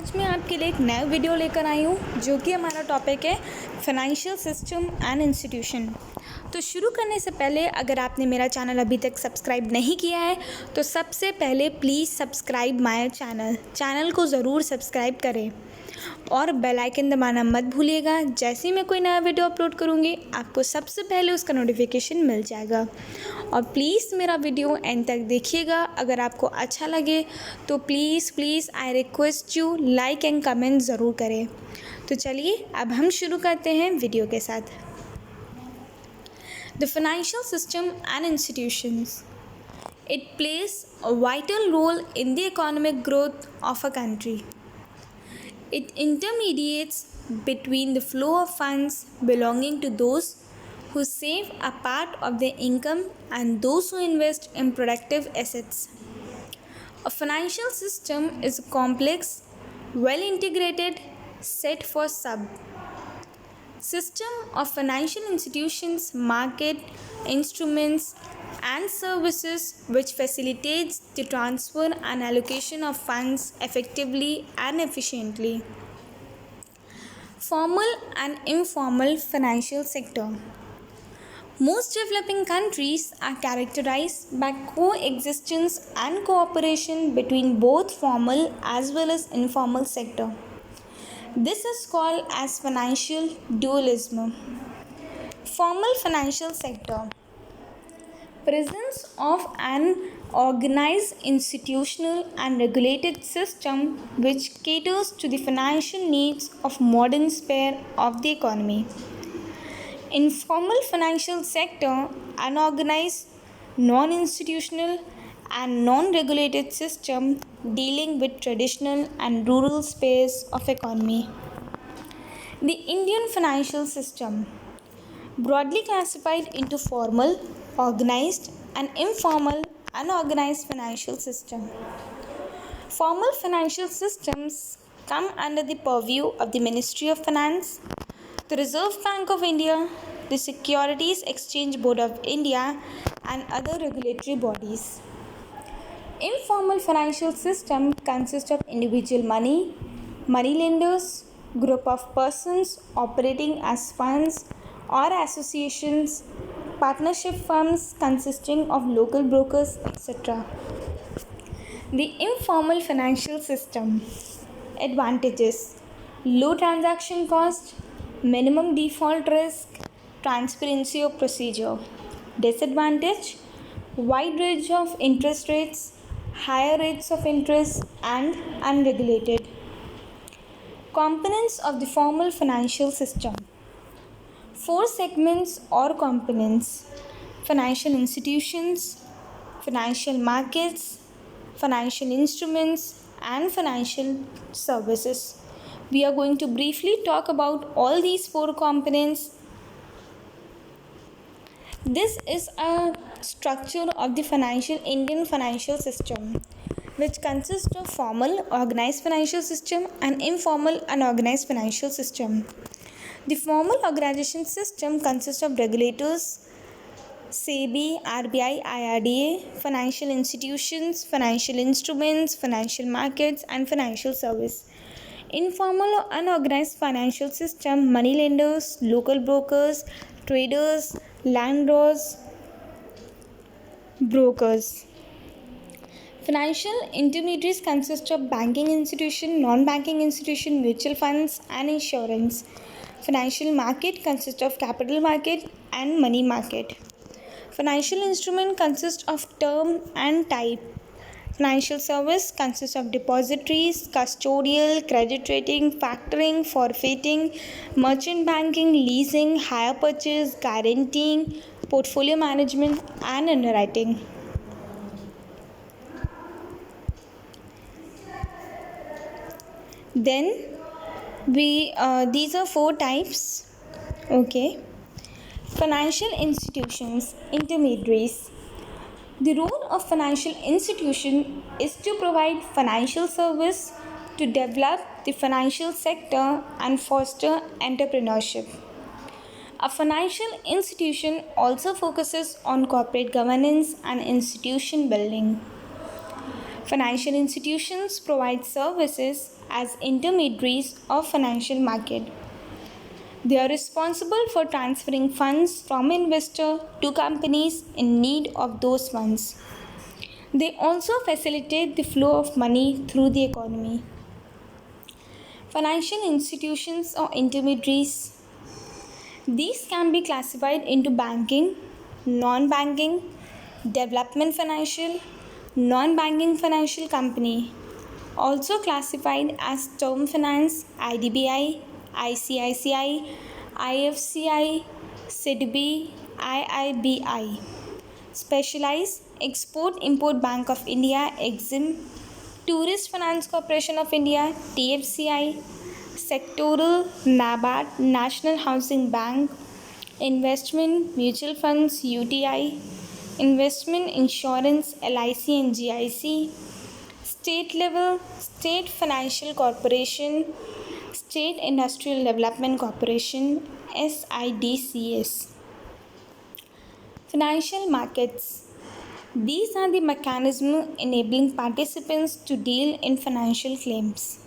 आज मैं आपके लिए एक नया वीडियो लेकर आई हूँ जो कि हमारा टॉपिक है फाइनेंशियल सिस्टम एंड इंस्टीट्यूशन। तो शुरू करने से पहले अगर आपने मेरा चैनल अभी तक सब्सक्राइब नहीं किया है तो सबसे पहले प्लीज़ सब्सक्राइब माय चैनल को ज़रूर सब्सक्राइब करें और बेल आइकन दबाना मत भूलिएगा। जैसे ही मैं कोई नया वीडियो अपलोड करूँगी आपको सबसे पहले उसका नोटिफिकेशन मिल जाएगा। और प्लीज़ मेरा वीडियो एंड तक देखिएगा। अगर आपको अच्छा लगे तो please I request you like and comment ज़रूर करें। तो चलिए अब हम शुरू करते हैं वीडियो के साथ। The financial system and institutions, it plays a vital role in the economic growth of a country. It intermediates between the flow of funds belonging to those who save a part of their income and those who invest in productive assets. A financial system is a complex, well integrated set for sub system of financial institutions, market instruments and services which facilitates the transfer and allocation of funds effectively and efficiently. Formal and informal financial sector. Most developing countries are characterized by coexistence and cooperation between both formal as well as informal sector. This is called as financial dualism. Formal financial sector. Presence of an organized institutional and regulated system which caters to the financial needs of modern sphere of the economy. Informal financial sector, unorganized, non-institutional and non-regulated system dealing with traditional and rural spheres of economy. The Indian financial system, broadly classified into formal, organized and informal unorganized financial system. Formal financial systems come under the purview of the Ministry of Finance, the Reserve Bank of India, the Securities Exchange Board of India and other regulatory bodies. Informal financial system consists of individual money lenders, group of persons operating as funds or associations, partnership firms consisting of local brokers, etc. The informal financial system. Advantages: low transaction cost, minimum default risk, transparency of procedure. Disadvantage: wide range of interest rates, higher rates of interest and unregulated. Components of the formal financial system. 4 segments or components: financial institutions, financial markets, financial instruments and financial services. We are going to briefly talk about all these 4 components. This is a structure of the Indian financial system, which consists of formal organized financial system and informal unorganized financial system. The formal organization system consists of regulators, SEBI, RBI, IRDA, financial institutions, financial instruments, financial markets and financial service. Informal or unorganized financial system, money lenders, local brokers, traders, landlords, brokers. Financial intermediaries consist of banking institution, non-banking institution, mutual funds and insurance. Financial market consists of capital market and money market. Financial instrument consists of term and type. Financial service consists of depositories, custodial, credit rating, factoring, forfeiting, merchant banking, leasing, hire purchase, guaranteeing, portfolio management and underwriting. Then these are 4 types. Okay. Financial institutions, intermediaries. The role of financial institution is to provide financial service, to develop the financial sector and foster entrepreneurship. A financial institution also focuses on corporate governance and institution building. Financial institutions provide services as intermediaries of financial market. They are responsible for transferring funds from investor to companies in need of those funds. They also facilitate the flow of money through the economy. Financial institutions or intermediaries. These can be classified into banking, non banking, development financial, non banking financial company, also classified as term finance, IDBI, ICICI, IFCI, SIDBI, IIBI. Specialized Export Import Bank of India, EXIM, Tourist Finance Corporation of India, TFCI, Sectoral NABARD, National Housing Bank, Investment Mutual Funds, UTI, Investment Insurance, LIC and GIC, State Level, State Financial Corporation, State Industrial Development Corporation, SIDCS. Financial markets. These are the mechanisms enabling participants to deal in financial claims.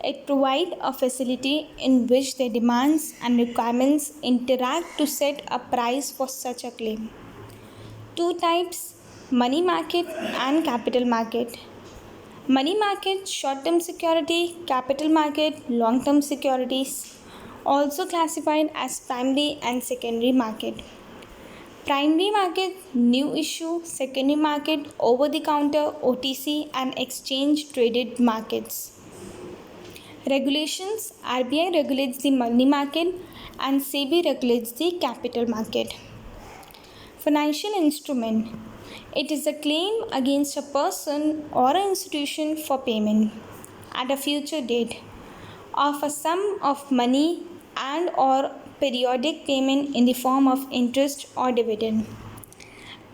It provides a facility in which their demands and requirements interact to set a price for such a claim. Two types: money market and capital market. Money market, short term security, capital market, long term securities, also classified as primary and secondary market. Primary market, new issue, secondary market, over the counter, OTC, and exchange traded markets. Regulations: RBI regulates the money market and SEBI regulates the capital market. Financial instrument. It is a claim against a person or an institution for payment at a future date of a sum of money and or periodic payment in the form of interest or dividend.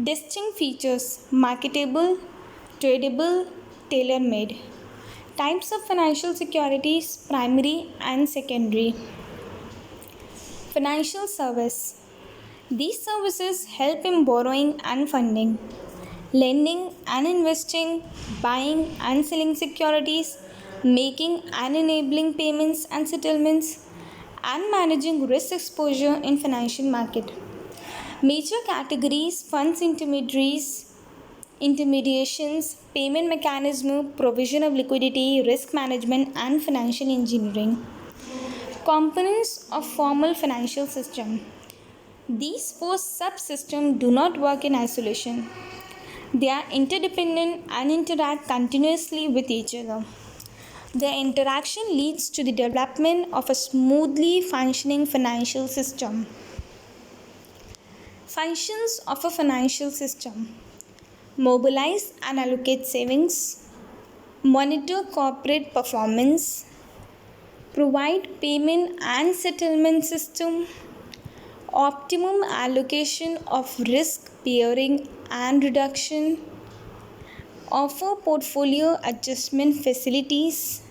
Distinct features: marketable, tradable, tailor-made. Types of financial securities: primary and secondary. Financial service. These services help in borrowing and funding, lending and investing, buying and selling securities, making and enabling payments and settlements, and managing risk exposure in financial market. Major categories: funds intermediaries, intermediations, payment mechanism, provision of liquidity, risk management, and financial engineering. Components of formal financial system. These four subsystems do not work in isolation. They are interdependent and interact continuously with each other. Their interaction leads to the development of a smoothly functioning financial system. Functions of a financial system: mobilize and allocate savings, monitor corporate performance, provide payment and settlement system, optimum allocation of risk bearing and reduction, offer portfolio adjustment facilities,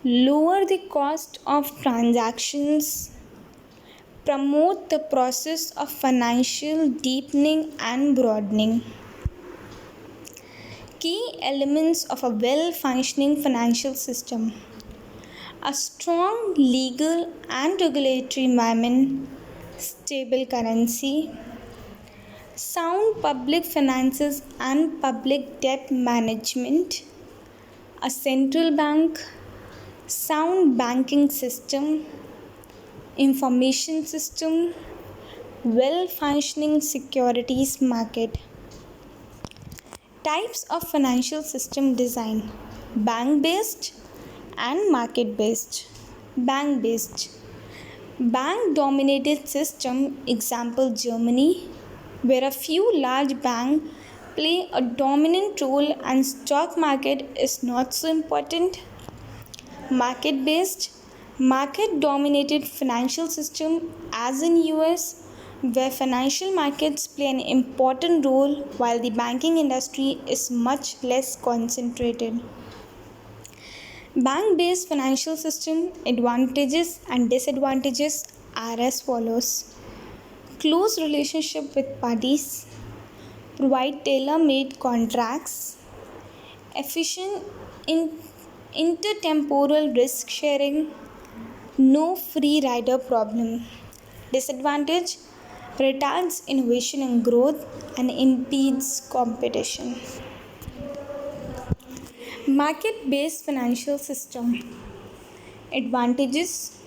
lower the cost of transactions, promote the process of financial deepening and broadening. Key elements of a well functioning financial system: a strong legal and regulatory environment, stable currency, sound public finances and public debt management, a central bank, sound banking system, information system, well functioning securities market. Types of financial system design: bank based and market based. Bank based. Bank dominated system, example Germany, where a few large banks play a dominant role and stock market is not so important. Market based. Market dominated financial system, as in US, where financial markets play an important role while the banking industry is much less concentrated. Bank based financial system advantages and disadvantages are as follows: close relationship with parties, provide tailor made contracts, efficient in intertemporal risk sharing, no free rider problem. Disadvantage: retards innovation and growth and impedes competition. Market based financial system. Advantages: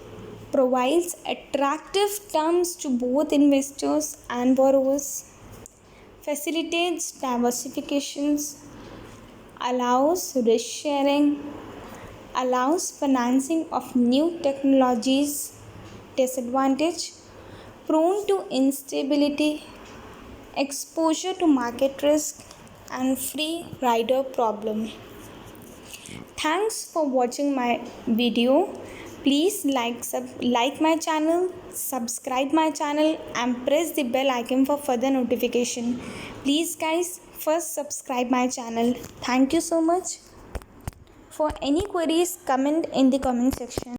provides attractive terms to both investors and borrowers, facilitates diversifications, allows risk sharing, allows financing of new technologies. Disadvantage: prone to instability, exposure to market risk, and free rider problem. Thanks for watching my video. Please like my channel, subscribe my channel and press the bell icon for further notification. Please guys, first subscribe my channel. Thank you so much. For any queries, comment in the comment section.